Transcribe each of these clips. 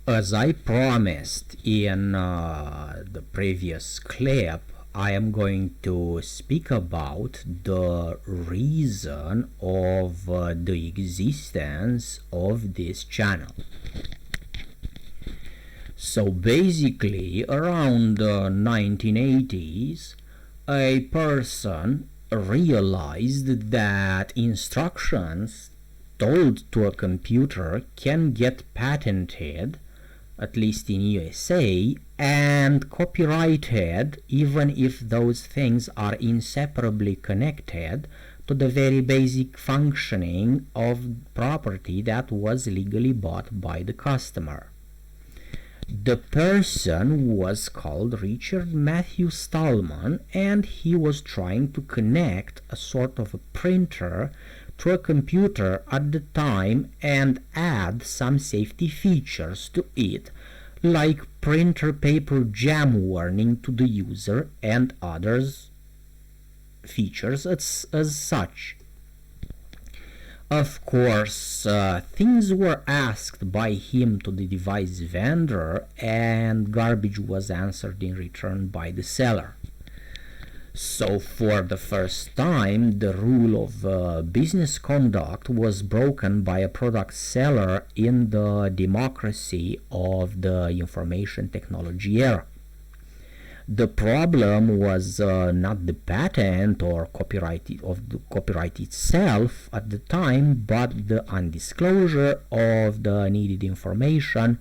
As I promised in the previous clip, I am going to speak about the reason of the existence of this channel. So basically, around the 1980s, a person realized that instructions told to a computer can get patented, at least in USA, and copyrighted, even if those things are inseparably connected to the very basic functioning of property that was legally bought by the customer. The person was called Richard Matthew Stallman, and he was trying to connect a sort of a printer to a computer at the time and add some safety features to it, like printer paper jam warning to the user and others features as such. Of course, things were asked by him to the device vendor, and garbage was answered in return by the seller. So for the first time, the rule of business conduct was broken by a product seller in the democracy of the information technology era. The problem was not the patent or copyright of the copyright itself at the time, but the undisclosure of the needed information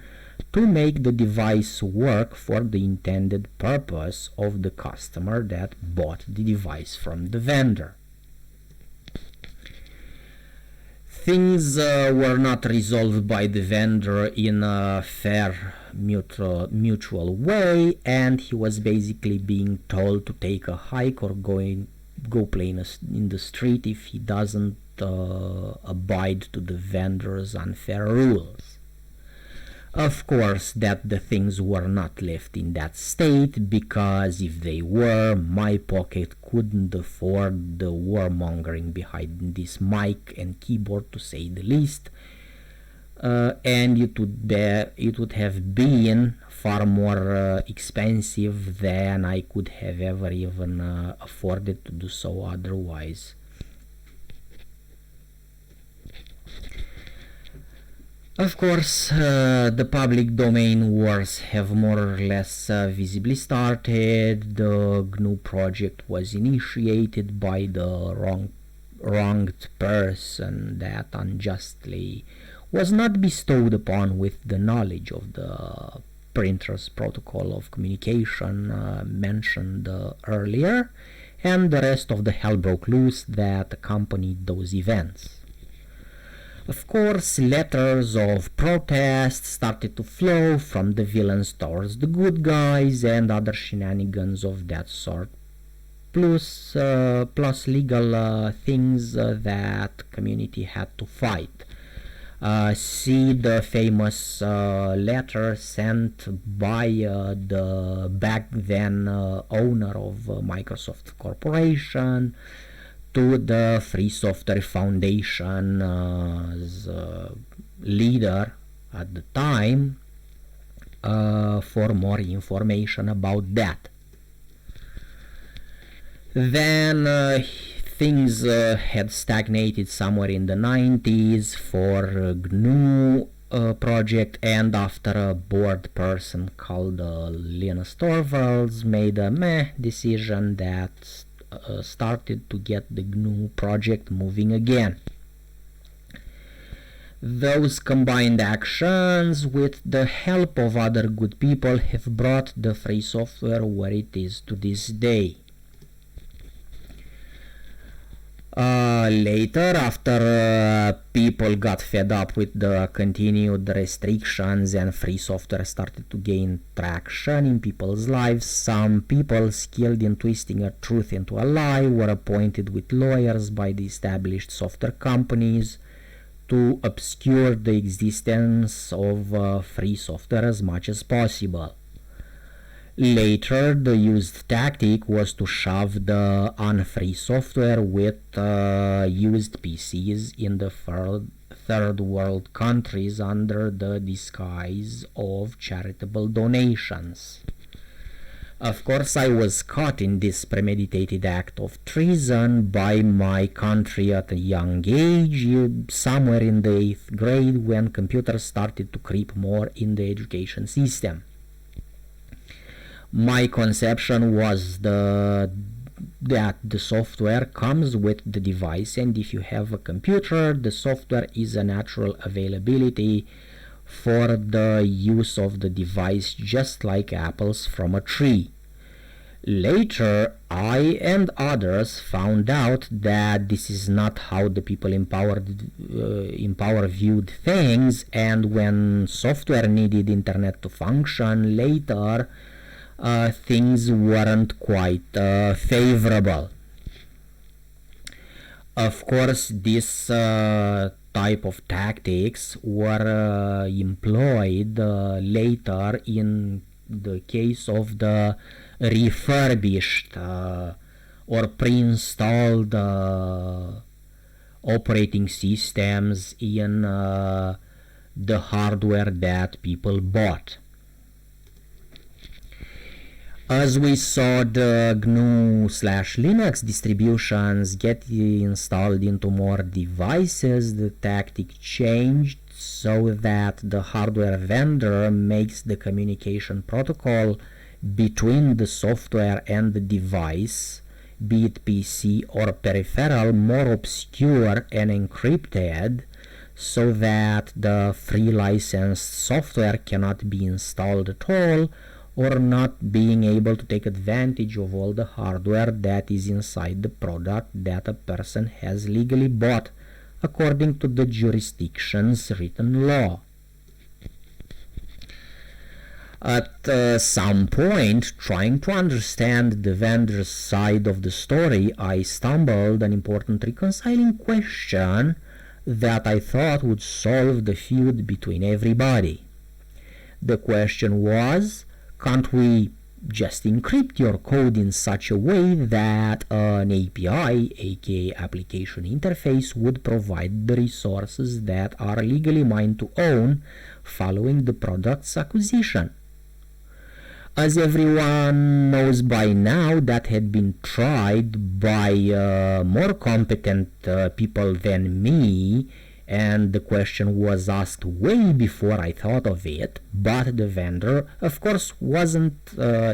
to make the device work for the intended purpose of the customer that bought the device from the vendor. Things were not resolved by the vendor in a fair mutual way, and he was basically being told to take a hike or go play in the street if he doesn't abide to the vendor's unfair rules. Of course, that the things were not left in that state, because if they were, my pocket couldn't afford the warmongering behind this mic and keyboard, to say the least, and it would have been far more expensive than I could have ever even afforded to do so otherwise. Of course, the public domain wars have more or less visibly started. The GNU project was initiated by the wronged person that unjustly was not bestowed upon with the knowledge of the printer's protocol of communication mentioned earlier, and the rest of the hell broke loose that accompanied those events. Of course, letters of protest started to flow from the villains towards the good guys and other shenanigans of that sort, plus legal things that community had to fight. See the famous letter sent by the back then owner of Microsoft Corporation to the Free Software Foundation's leader at the time for more information about that. Then things had stagnated somewhere in the 90s for GNU project, and after a bored person called Linus Torvalds made a decision that started to get the GNU project moving again. Those combined actions, with the help of other good people, have brought the free software where it is to this day. Later, after people got fed up with the continued restrictions and free software started to gain traction in people's lives, some people skilled in twisting a truth into a lie were appointed with lawyers by the established software companies to obscure the existence of free software as much as possible. Later, the used tactic was to shove the unfree software with used PCs in the third world countries under the disguise of charitable donations. Of course, I was caught in this premeditated act of treason by my country at a young age, somewhere in the 8th grade, when computers started to creep more in the education system. My conception was that the software comes with the device, and if you have a computer, the software is a natural availability for the use of the device, just like apples from a tree. Later, I and others found out that this is not how the people in power viewed things, and when software needed internet to function later, things weren't quite favorable. Of course, this type of tactics were employed later in the case of the refurbished or pre-installed operating systems in the hardware that people bought. As we saw the GNU/Linux distributions get installed into more devices, the tactic changed so that the hardware vendor makes the communication protocol between the software and the device, be it PC or peripheral, more obscure and encrypted, so that the free licensed software cannot be installed at all, or not being able to take advantage of all the hardware that is inside the product that a person has legally bought according to the jurisdiction's written law. At some point, trying to understand the vendor's side of the story, I stumbled an important reconciling question that I thought would solve the feud between everybody. The question was, can't we just encrypt your code in such a way that an API, aka application interface, would provide the resources that are legally mine to own following the product's acquisition? As everyone knows by now, that had been tried by more competent people than me, and the question was asked way before I thought of it, but the vendor, of course, wasn't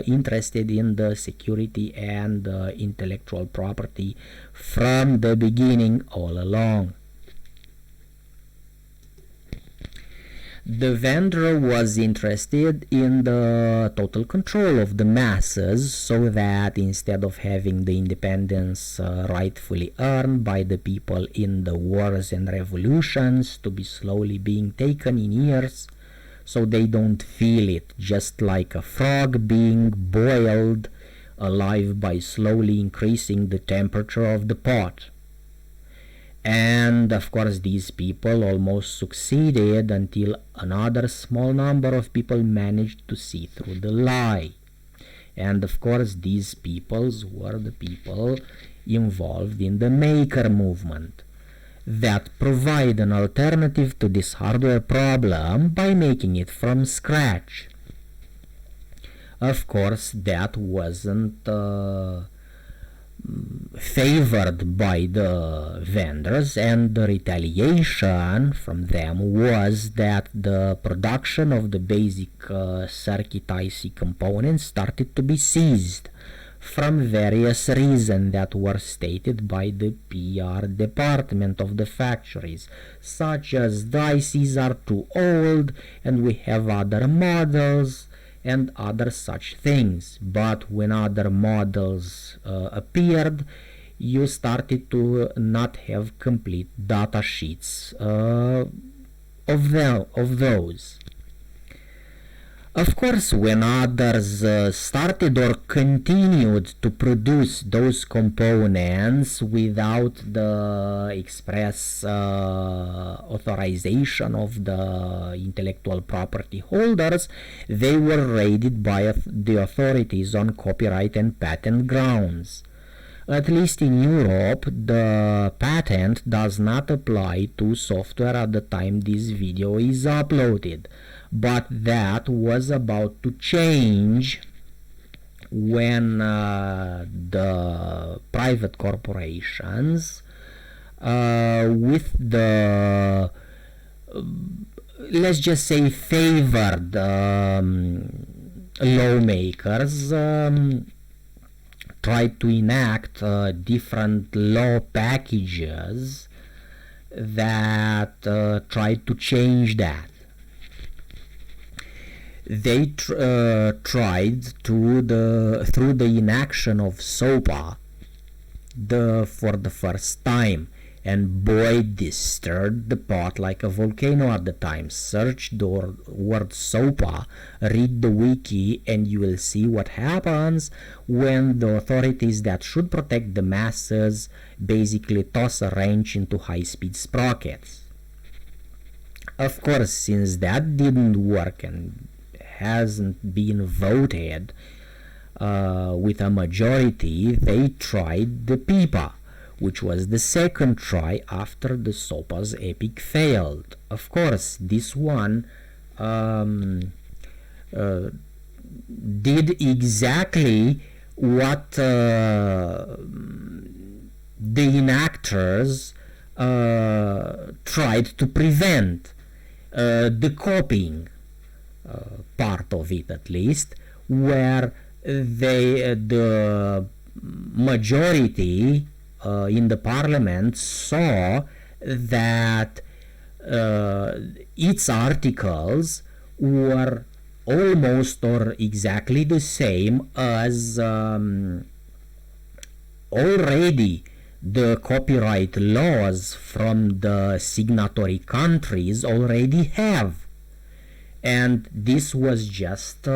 interested in the security and intellectual property from the beginning all along. The vendor was interested in the total control of the masses, so that instead of having the independence rightfully earned by the people in the wars and revolutions to be slowly being taken in years, so they don't feel it, just like a frog being boiled alive by slowly increasing the temperature of the pot. And of course these people almost succeeded until another small number of people managed to see through the lie. And of course these peoples were the people involved in the maker movement that provide an alternative to this hardware problem by making it from scratch. Of course that wasn't favored by the vendors, and the retaliation from them was that the production of the basic circuit IC components started to be seized from various reasons that were stated by the PR department of the factories, such as the ICs are too old and we have other models and other such things. But when other models appeared, you started to not have complete data sheets of those. Of course, when others started or continued to produce those components without the express authorization of the intellectual property holders, they were raided by the authorities on copyright and patent grounds. At least in Europe, the patent does not apply to software at the time this video is uploaded, but that was about to change when the private corporations with the let's just say favored lawmakers tried to enact different law packages that tried to change that. They tried to through the enaction of SOPA for the first time, and boy, this stirred the pot like a volcano at the time. Search the word SOPA, read the wiki, and you will see what happens when the authorities that should protect the masses basically toss a wrench into high-speed sprockets. Of course, since that didn't work and hasn't been voted with a majority, they tried the PIPA, which was the second try after the SOPA's epic failed. Of course, this one did exactly what the enactors tried to prevent, the copying part of it at least, where the majority in the parliament saw that its articles were almost or exactly the same as already the copyright laws from the signatory countries already have. And this was just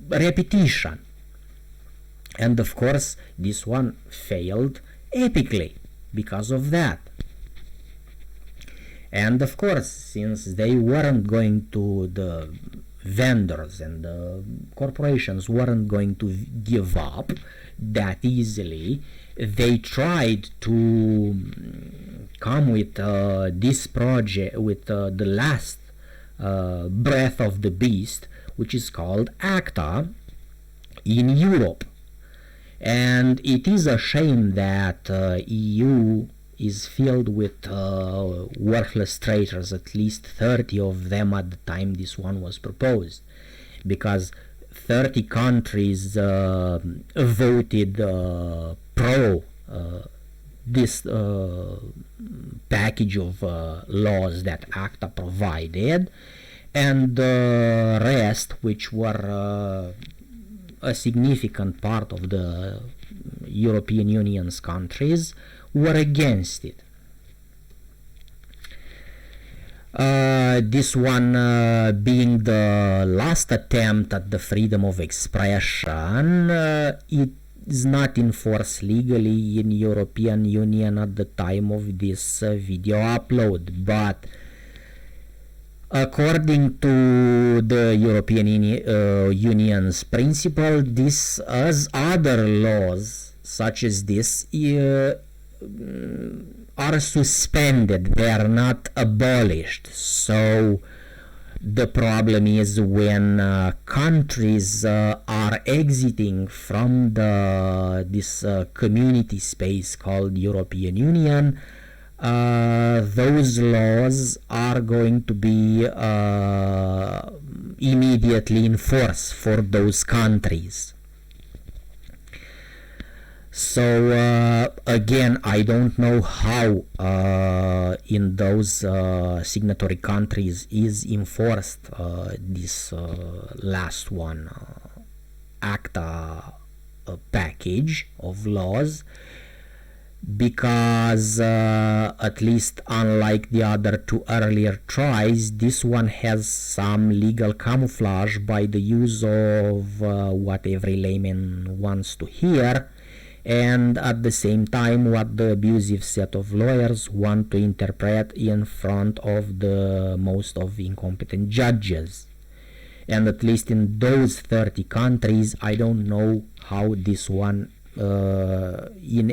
repetition. And of course, this one failed epically because of that. And of course, since they weren't going to, the vendors and the corporations weren't going to give up that easily, they tried to come with this project, with the last breath of the beast, which is called ACTA in Europe. And it is a shame that EU is filled with worthless traitors, at least 30 of them at the time this one was proposed, because 30 countries voted pro this package of laws that ACTA provided, and the rest, which were a significant part of the European Union's countries, were against it. This one being the last attempt at the freedom of expression, it is not in force legally in European Union at the time of this video upload, but according to the European Union's principle, this, as other laws such as this, are suspended, they are not abolished. So the problem is when countries are exiting from this community space called European Union, those laws are going to be immediately in force for those countries. So again, I don't know how in those signatory countries is enforced this last one, ACTA package of laws, because at least unlike the other two earlier tries, this one has some legal camouflage by the use of what every layman wants to hear, and at the same time what the abusive set of lawyers want to interpret in front of the most of incompetent judges. And at least in those 30 countries, I don't know how this one in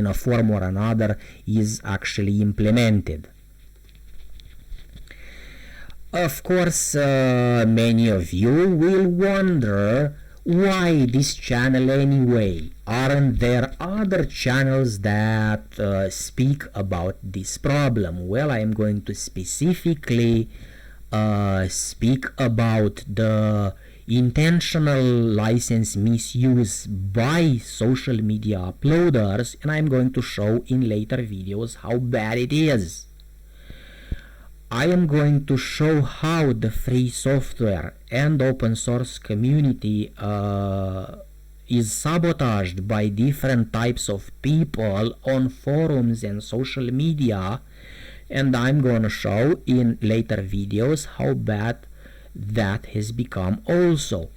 a form or another is actually implemented. Of course, many of you will wonder, why this channel anyway? Aren't there other channels that speak about this problem? Well, I am going to specifically speak about the intentional license misuse by social media uploaders, and I'm going to show in later videos how bad it is. I am going to show how the free software and open source community is sabotaged by different types of people on forums and social media, and I'm gonna show in later videos how bad that has become also.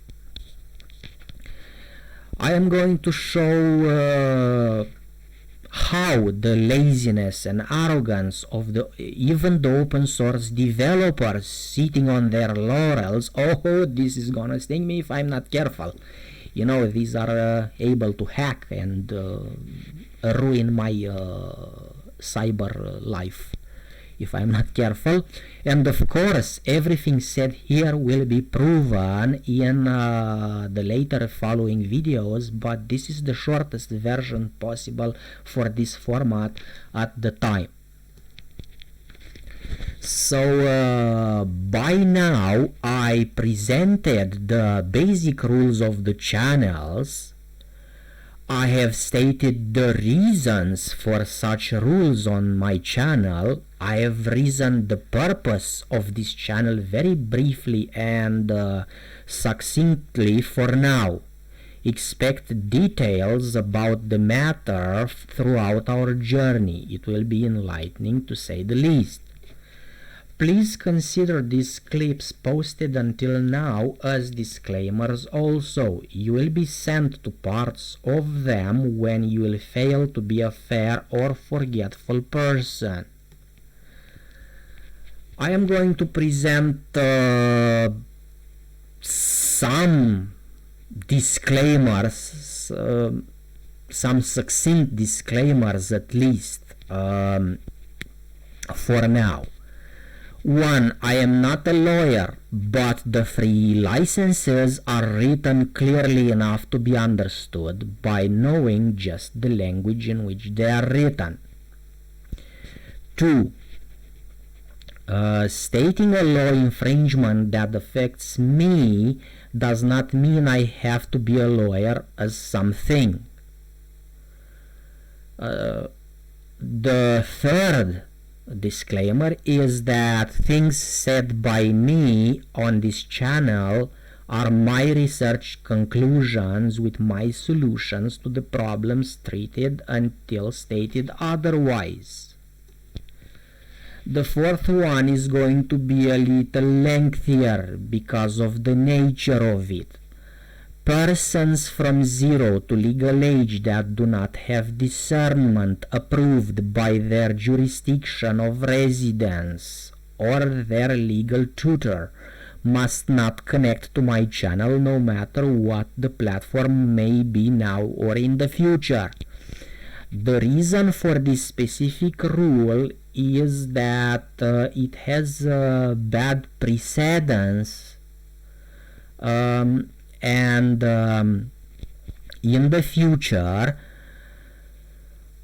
I am going to show how the laziness and arrogance of even the open source developers sitting on their laurels, oh, this is gonna sting me if I'm not careful. You know, these are able to hack and ruin my cyber life if I'm not careful. And of course, everything said here will be proven in the later following videos, but this is the shortest version possible for this format at the time. So by now I presented the basic rules of the channels. I have stated the reasons for such rules on my channel. I have reasoned the purpose of this channel very briefly and succinctly for now. Expect details about the matter throughout our journey. It will be enlightening to say the least. Please consider these clips posted until now as disclaimers also. You will be sent to parts of them when you will fail to be a fair or forgetful person. I am going to present some disclaimers, some succinct disclaimers at least for now. 1. I am not a lawyer, but the free licenses are written clearly enough to be understood by knowing just the language in which they are written. 2. Stating a law infringement that affects me does not mean I have to be a lawyer as something. The third disclaimer is that things said by me on this channel are my research conclusions with my solutions to the problems treated until stated otherwise. The fourth one is going to be a little lengthier because of the nature of it. Persons from 0 to legal age that do not have discernment approved by their jurisdiction of residence or their legal tutor must not connect to my channel no matter what the platform may be now or in the future. The reason for this specific rule is that it has bad precedence and in the future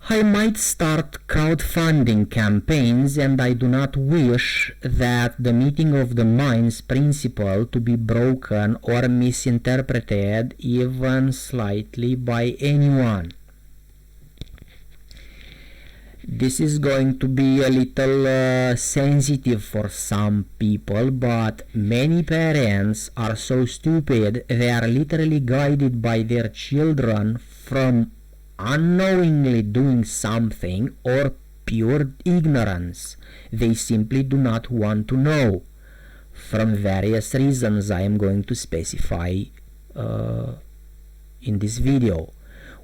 I might start crowdfunding campaigns, and I do not wish that the meeting of the minds principle to be broken or misinterpreted even slightly by anyone. This is going to be a little sensitive for some people, but many parents are so stupid they are literally guided by their children from unknowingly doing something or pure ignorance. They simply do not want to know. From various reasons I am going to specify in this video.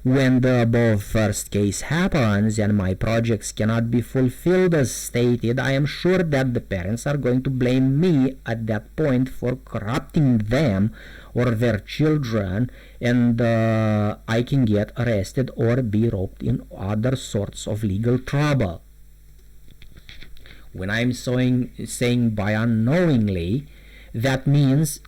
When the above first case happens and my projects cannot be fulfilled as stated, I am sure that the parents are going to blame me at that point for corrupting them or their children, and I can get arrested or be roped in other sorts of legal trouble. When I'm saying by unknowingly, that means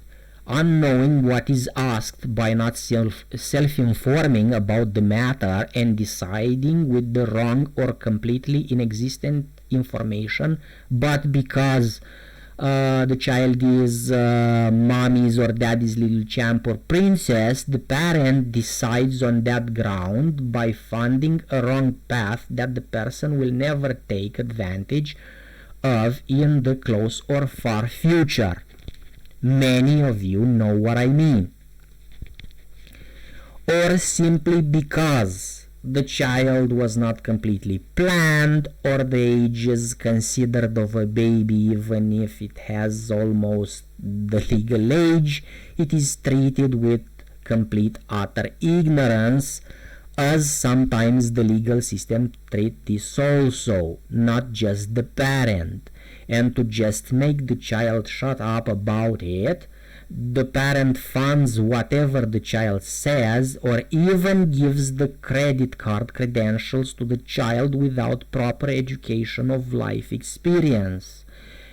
unknowing what is asked, by not self-informing about the matter and deciding with the wrong or completely inexistent information, but because the child is mommy's or daddy's little champ or princess, the parent decides on that ground by funding a wrong path that the person will never take advantage of in the close or far future. Many of you know what I mean. Or simply because the child was not completely planned, or the age is considered of a baby even if it has almost the legal age, it is treated with complete utter ignorance, as sometimes the legal system treats this also, not just the parent. And to just make the child shut up about it, the parent funds whatever the child says, or even gives the credit card credentials to the child without proper education of life experience.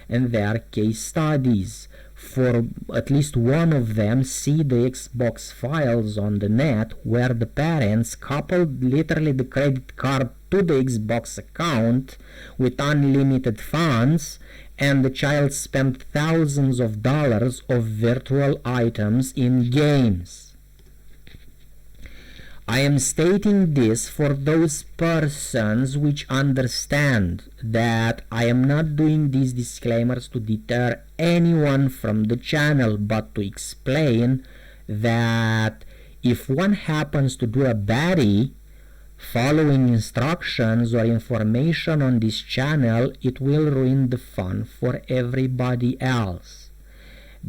And there are case studies. For at least one of them, see the Xbox files on the net, where the parents coupled literally the credit card to the Xbox account with unlimited funds, and the child spent thousands of dollars of virtual items in games. I am stating this for those persons which understand that I am not doing these disclaimers to deter anyone from the channel, but to explain that if one happens to do a baddie, following instructions or information on this channel, it will ruin the fun for everybody else.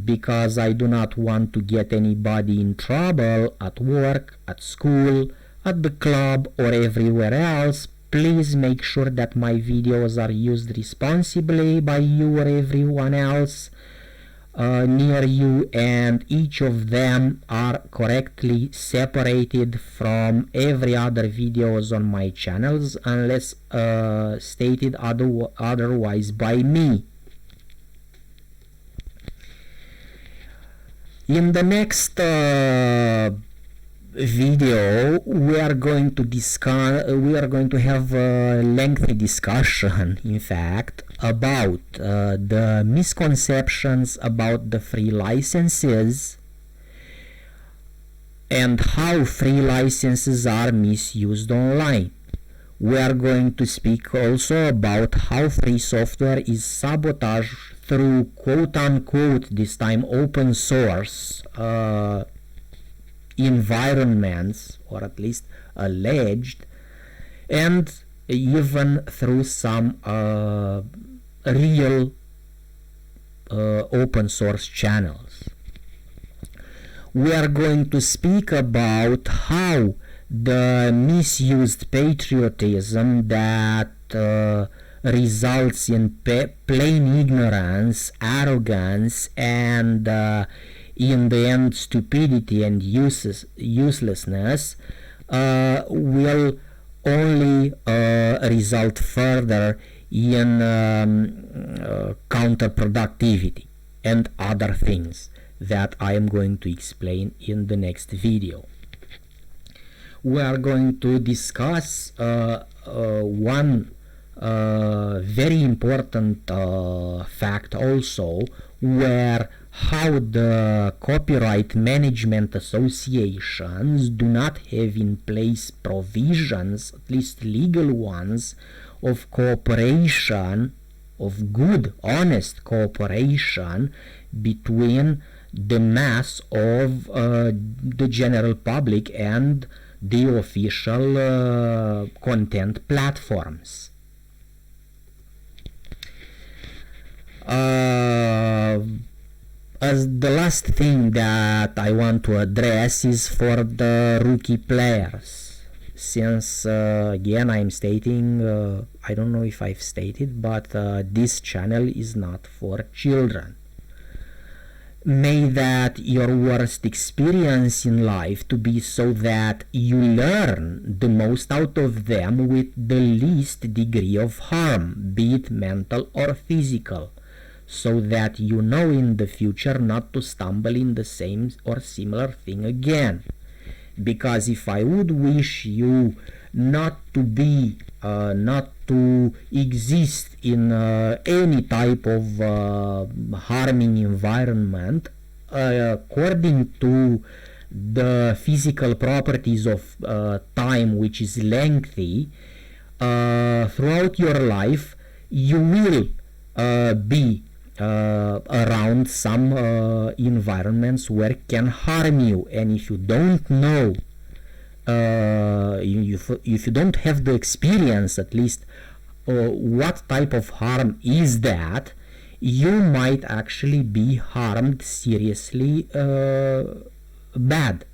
Because I do not want to get anybody in trouble at work, at school, at the club, or everywhere else, please make sure that my videos are used responsibly by you or everyone else near you, and each of them are correctly separated from every other videos on my channels unless stated otherwise by me. In the next video, we are going to have a lengthy discussion, in fact, about the misconceptions about the free licenses and how free licenses are misused online. We are going to speak also about how free software is sabotaged through quote-unquote, this time open source environments, or at least alleged, and even through some real open source channels. We are going to speak about how the misused patriotism that results in plain ignorance, arrogance, and in the end stupidity and uselessness will only result further in counterproductivity and other things that I am going to explain in the next video. We are going to discuss one very important fact also, where how the copyright management associations do not have in place provisions, at least legal ones, of cooperation, of good, honest cooperation between the mass of the general public and the official content platforms. As the last thing that I want to address is for the rookie players. Since again I'm stating, I don't know if I've stated, but this channel is not for children. May that your worst experience in life to be so that you learn the most out of them with the least degree of harm, be it mental or physical, so that you know in the future not to stumble in the same or similar thing again. Because if I would wish you not to be, not to exist in any type of harming environment, according to the physical properties of time, which is lengthy, throughout your life you will be around some environments where it can harm you, and if you don't know, if you don't have the experience at least what type of harm is that, you might actually be harmed seriously bad.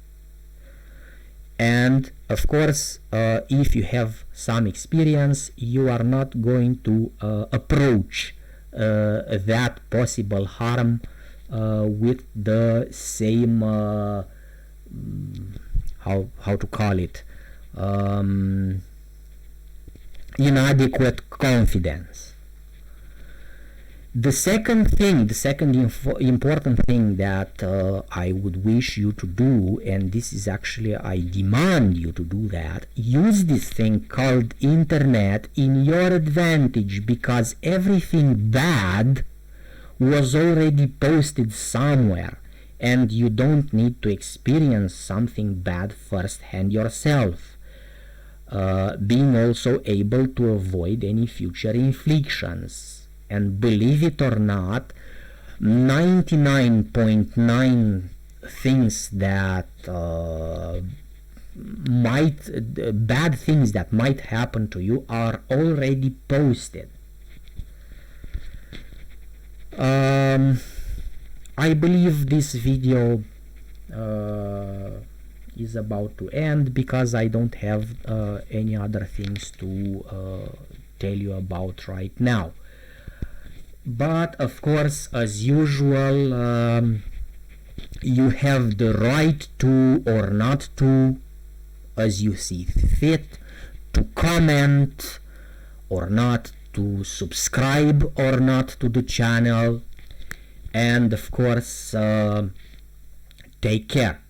And of course, if you have some experience, you are not going to approach that possible harm with the same how to call it, inadequate confidence. The second important thing that I would wish you to do, and this is actually I demand you to do that, use this thing called internet in your advantage, because everything bad was already posted somewhere, and you don't need to experience something bad firsthand yourself. Being also able to avoid any future inflictions. And believe it or not, 99.9 things that bad things that might happen to you are already posted. I believe this video is about to end, because I don't have any other things to tell you about right now. But of course, as usual, you have the right to, or not to, as you see fit, to comment or not, to subscribe or not to the channel, and of course, take care.